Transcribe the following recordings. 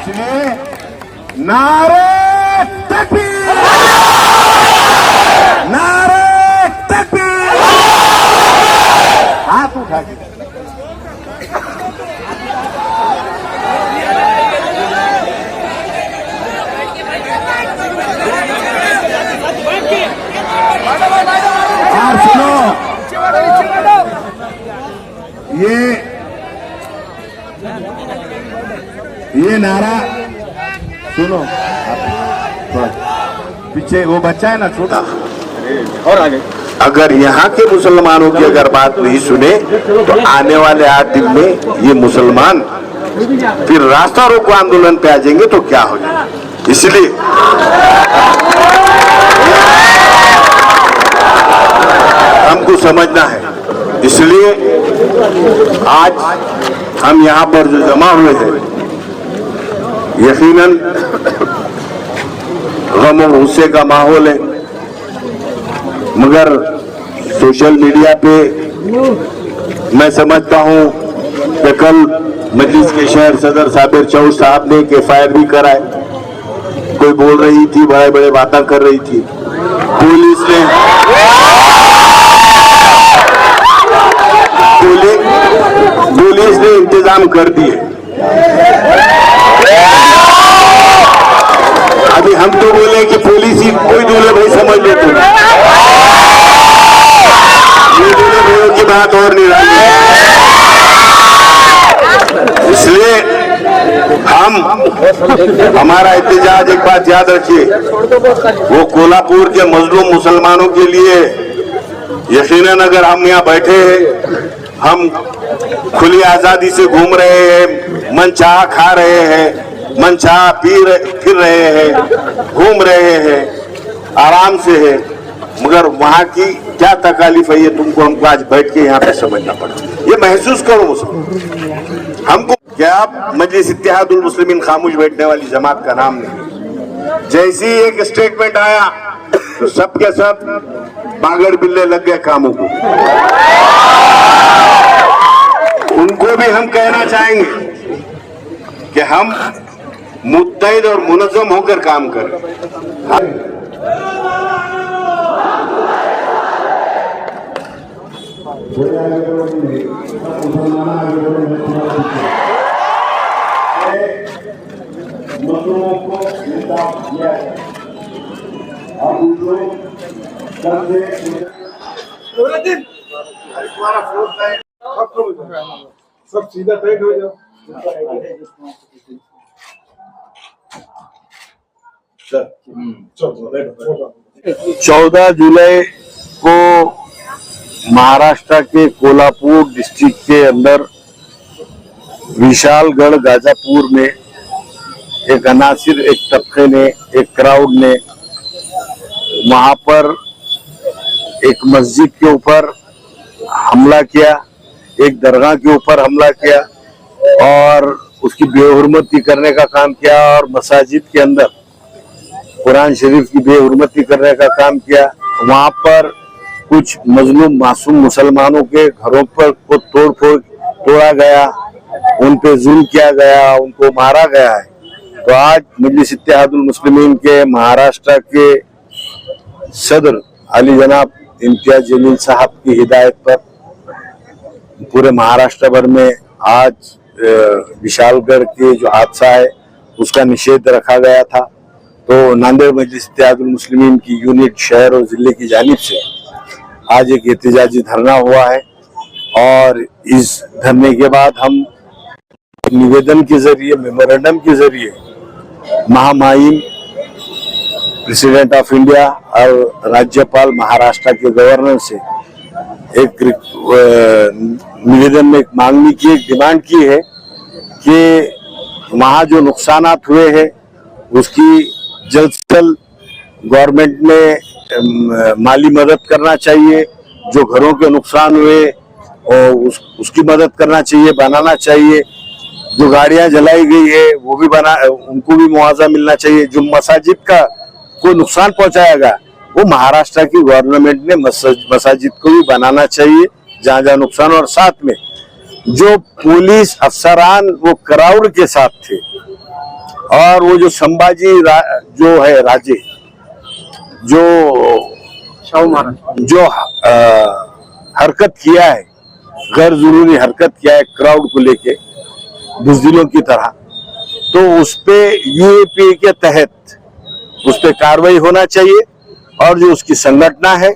इसलिए नारे तकबीर, नारे तकबीर, हाथ उठा के और सुनो, ये नारा सुनो, पीछे वो बच्चा है ना छोटा, और आगे अगर यहाँ के मुसलमानों की अगर बात नहीं सुने तो आने वाले 8 दिन में ये मुसलमान फिर रास्ता रोको आंदोलन पे आ जाएंगे तो क्या होगा। इसलिए हमको समझना है। इसलिए आज हम यहाँ पर जो जमा हुए हैं, यकीनन गम और गुस्से का माहौल है, मगर सोशल मीडिया पे मैं समझता हूँ कि कल मजलिस के शहर सदर साबिर चौध साहब ने एक FIR भी कराए। कोई बोल रही थी, बड़े बड़े बातें कर रही थी, पुलिस ने इंतजाम कर दिए। अभी हम तो बोले कि पुलिस ही कोई दूल्हे भाई समझ लो, तुम दूल्हे भाइयों की बात और नहीं रही। इसलिए हमारा एहतजाज, एक बात याद रखिए, वो कोल्हापुर के मजलूम मुसलमानों के लिए यकीनन अगर हम यहाँ बैठे हैं, हम खुली आजादी से घूम रहे हैं, मन चाह खा रहे हैं, मन चाह फिर रहे हैं, घूम रहे हैं, आराम से है, मगर वहाँ की क्या तकालीफ है ये तुमको हमको आज बैठ के यहाँ पे समझना पड़ा। ये महसूस करो मुसलमान, हमको क्या मजलिस इत्तेहादुल मुस्लिमीन खामोश बैठने वाली जमात का नाम नहीं। जैसे ही एक स्टेटमेंट आया तो सब के सब बागड़ बिल्ले लग गए कामों को। उनको भी हम कहना चाहेंगे कि हम मुत्तहिद और मुनज़्ज़म होकर काम करें। सब सीधा टाइट हो जाओ। 14 जुलाई को महाराष्ट्र के कोल्हापुर डिस्ट्रिक्ट के अंदर विशालगढ़ गाजापुर में एक अनासिर, एक तबके ने, एक क्राउड ने वहां पर एक मस्जिद के ऊपर हमला किया, एक दरगाह के ऊपर हमला किया और उसकी बेहुरमती करने का काम किया और मसाजिद के अंदर कुरान शरीफ की बेहुरमती करने का काम किया। वहां पर कुछ मजलूम मासूम मुसलमानों के घरों पर को तोड़ा गया, उन पे जुल्म किया गया, उनको मारा गया है। तो आज मजलिस इत्तेहादुल मुस्लिमीन के महाराष्ट्र के सदर अली जनाब इम्तियाज जलील साहब की हिदायत पर पूरे महाराष्ट्र भर में आज विशालगढ़ के जो हादसा है उसका निषेध रखा गया था। तो नांदेड़ मजलिस इत्तेहादुल मुस्लिमीन की यूनिट शहर और जिले की जानिब से आज एक एहतजाजी धरना हुआ है और इस धरने के बाद हम निवेदन के जरिए, मेमोरेंडम के जरिए महामहिम प्रेसिडेंट ऑफ इंडिया और राज्यपाल महाराष्ट्र के गवर्नर से एक निवेदन में एक मांगनी की, एक डिमांड की है कि वहाँ जो नुकसानात हुए हैं उसकी जल्द से जल्द गवर्नमेंट ने माली मदद करना चाहिए। जो घरों के नुकसान हुए और उसकी मदद करना चाहिए, बनाना चाहिए। जो गाड़ियां जलाई गई है वो भी उनको भी मुआवजा मिलना चाहिए। जो मसाजिद का को नुकसान पहुंचाएगा वो महाराष्ट्र की गवर्नमेंट ने मसाजिद को भी बनाना चाहिए जहां जहां नुकसान। और साथ में जो पुलिस अफसरान वो क्राउड के साथ थे और वो जो संभाजी जो है राजे, जो हरकत किया है, गैर जरूरी हरकत किया है क्राउड को लेके बुजदिलों की तरह, तो उस पे यूएपीए के तहत उस पे कार्रवाई होना चाहिए और जो उसकी संगठना है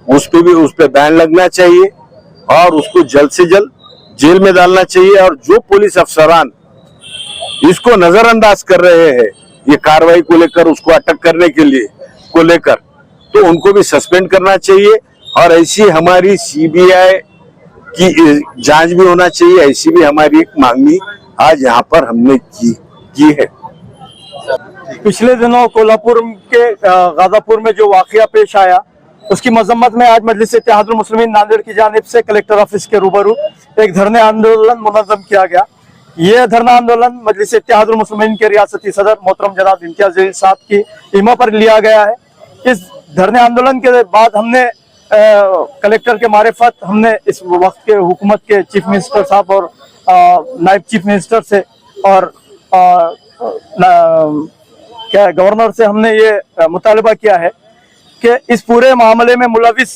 उस पे बैन लगना चाहिए और उसको जल्द से जल्द जेल में डालना चाहिए। और जो पुलिस अफसरान इसको नजरअंदाज कर रहे हैं ये कार्रवाई को लेकर, उसको अटक करने के लिए को लेकर, तो उनको भी सस्पेंड करना चाहिए। और ऐसी हमारी सीबीआई की जांच भी होना चाहिए, ऐसी भी हमारी एक मांगनी आज यहाँ पर हमने की है। पिछले दिनों कोल्हापुर के गाजापुर में जो वाकया पेश आया उसकी मजम्मत में आज मजलिस इत्तेहादुल मुस्लिमीन नांदेड़ की जानिब से कलेक्टर ऑफिस के रूबरू एक धरने आंदोलन मुनज़्ज़म किया गया। यह धरना आंदोलन मजलिस इत्तेहादुल मुस्लिमीन के रियासती सदर मोहतरम जनाब इम्तियाज जलील साहब की इमा पर लिया गया है। इस धरने आंदोलन के बाद हमने कलेक्टर के मारिफत हमने इस वक्त के हुकूमत के चीफ मिनिस्टर साहब और नायब चीफ मिनिस्टर से और क्या गवर्नर से हमने ये मुतालबा किया है कि इस पूरे मामले में मुलविस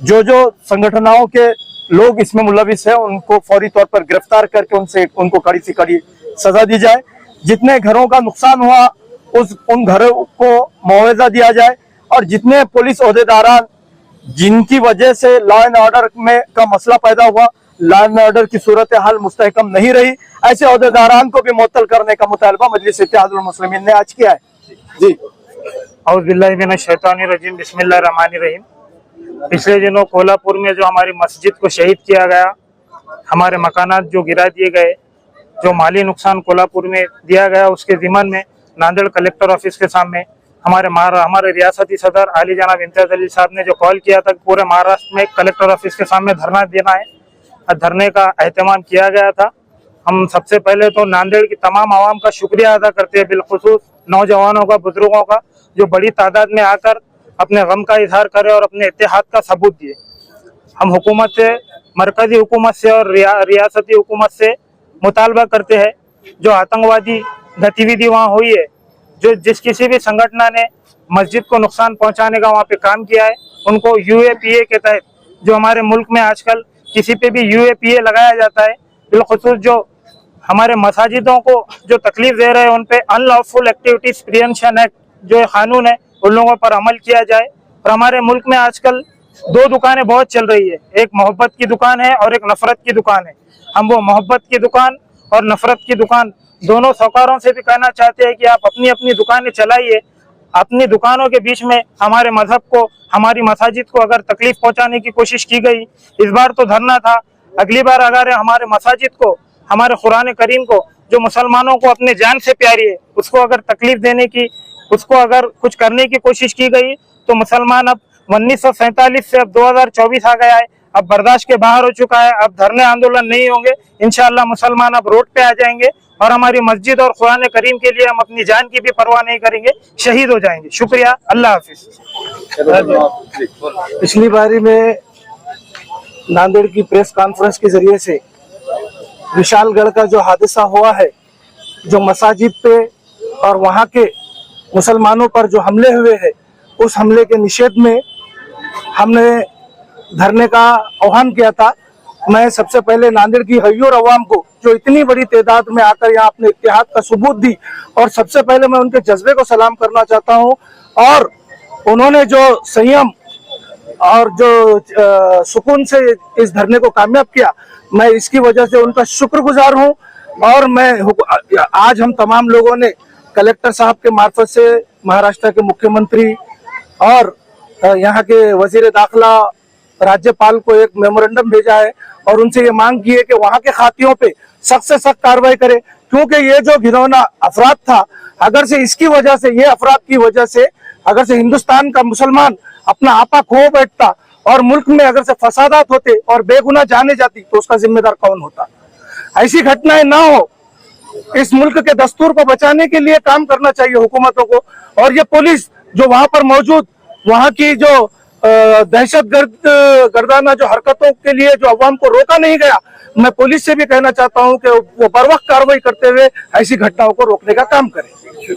जो संगठनों के लोग इसमें मुलविस है उनको फौरी तौर पर गिरफ्तार करके उनको कड़ी से कड़ी सजा दी जाए। जितने घरों का नुकसान हुआ उन घरों को मुआवजा दिया जाए और जितने पुलिस ओहदेदारान जिनकी वजह से लॉ एंड ऑर्डर में का मसला पैदा हुआ, लॉ एंड ऑर्डर की सूरत हाल मुस्तहकम नहीं रही, ऐसे ओहदेदारान को भी मुअत्तल करने का मुतालबा मजलिस इत्तेहादुल मुस्लिमीन ने आज किया है। जी औज़ु बिल्लाहि मिनश शैतानिर रजीम, बिस्मिल्लाहिर रहमानिर रहीम। पिछले दिनों कोल्हापुर में जो हमारी मस्जिद को शहीद किया गया, हमारे मकानात जो गिरा दिए गए, जो माली नुकसान कोल्हापुर में दिया गया, उसके ज़िमन में नांदेड़ कलेक्टर ऑफिस के सामने हमारे रियासती सदर आली जनाब इम्तियाज जलील साहब ने जो कॉल किया था पूरे महाराष्ट्र में कलेक्टर ऑफिस के सामने धरना देना है, धरने का एहतमाम किया गया था। हम सबसे पहले तो नांदेड़ की तमाम आवाम का शुक्रिया अदा करते हैं, बिलखुसूस नौजवानों का, बुजुर्गों का, जो बड़ी तादाद में आकर अपने गम का इजहार करे और अपने इत्तेहाद का सबूत दिए। हम हुकूमत से, मरकजी हुकूमत से और रियासती हुकूमत से मुतालबा करते हैं जो आतंकवादी गतिविधि वहाँ हुई है, जो जिस किसी भी संगठन ने मस्जिद को नुकसान पहुंचाने का वहाँ पे काम किया है, उनको यूएपीए के तहत, जो हमारे मुल्क में आजकल किसी पे भी यूएपीए लगाया जाता है, बिलखुसूस जो हमारे मसाजिदों को जो तकलीफ दे रहे हैं उन पे अनलॉफुल एक्टिविटीज प्रिवेंशन एक्ट जो कानून है उन लोगों पर अमल किया जाए। और हमारे मुल्क में आजकल दो दुकानें बहुत चल रही है, एक मोहब्बत की दुकान है और एक नफरत की दुकान है। हम वो मोहब्बत की दुकान और नफरत की दुकान दोनों साहूकारों से भी कहना चाहते हैं कि आप अपनी अपनी दुकानें चलाइए। अपनी दुकानों के बीच में हमारे मजहब को, हमारी मसाजिद को अगर तकलीफ पहुंचाने की कोशिश की गई, इस बार तो धरना था, अगली बार अगर हमारे मसाजिद को, हमारे कुरान करीम को, जो मुसलमानों को अपने जान से प्यारी है, उसको अगर तकलीफ देने की, उसको अगर कुछ करने की कोशिश की गई तो मुसलमान अब 1947 से अब 2024 आ गया है, अब बर्दाश्त के बाहर हो चुका है। अब धरने आंदोलन नहीं होंगे, इंशाअल्लाह मुसलमान अब रोड पे आ जाएंगे और हमारी मस्जिद और कुरान करीम के लिए हम अपनी जान की भी परवाह नहीं करेंगे, शहीद हो जाएंगे। शुक्रिया, अल्लाह हाफिज। पिछली बारी में नांदेड़ की प्रेस कॉन्फ्रेंस के जरिए से विशालगढ़ का जो हादसा हुआ है, जो मसाजिद पे और वहाँ के मुसलमानों पर जो हमले हुए हैं, उस हमले के निषेध में हमने धरने का आह्वान किया था। मैं सबसे पहले नांदेड़ की गय्यूर अवाम को, जो इतनी बड़ी तादाद में आकर यहाँ अपने इत्तेहाद का सबूत दी, और सबसे पहले मैं उनके जज्बे को सलाम करना चाहता हूँ। और उन्होंने जो संयम और जो सुकून से इस धरने को कामयाब किया, मैं इसकी वजह से उनका शुक्रगुजार हूँ। और मैं आज हम तमाम लोगों ने कलेक्टर साहब के मार्फत से महाराष्ट्र के मुख्यमंत्री और यहाँ के वजीर दाखिला, राज्यपाल को एक मेमोरेंडम भेजा है और उनसे ये मांग की है कि वहाँ के खातियों पे सख्त से सख्त कार्रवाई करे, क्योंकि ये जो घिनौना अफराद था, अगर से इसकी वजह से, ये अफराद की वजह से अगर से हिंदुस्तान का मुसलमान अपना आपा खो बैठता और मुल्क में अगर से फसादात होते और बेगुनाह जाने जाती, तो उसका जिम्मेदार कौन होता। ऐसी घटनाएं ना हो, इस मुल्क के दस्तूर को बचाने के लिए काम करना चाहिए हुकूमतों को। और ये पुलिस जो वहां पर मौजूद, वहां की जो दहशत गर्दाना जो हरकतों के लिए जो अवाम को रोका नहीं गया, मैं पुलिस से भी कहना चाहता हूं कि वो बर वक्त कार्रवाई करते हुए ऐसी घटनाओं को रोकने का काम करें।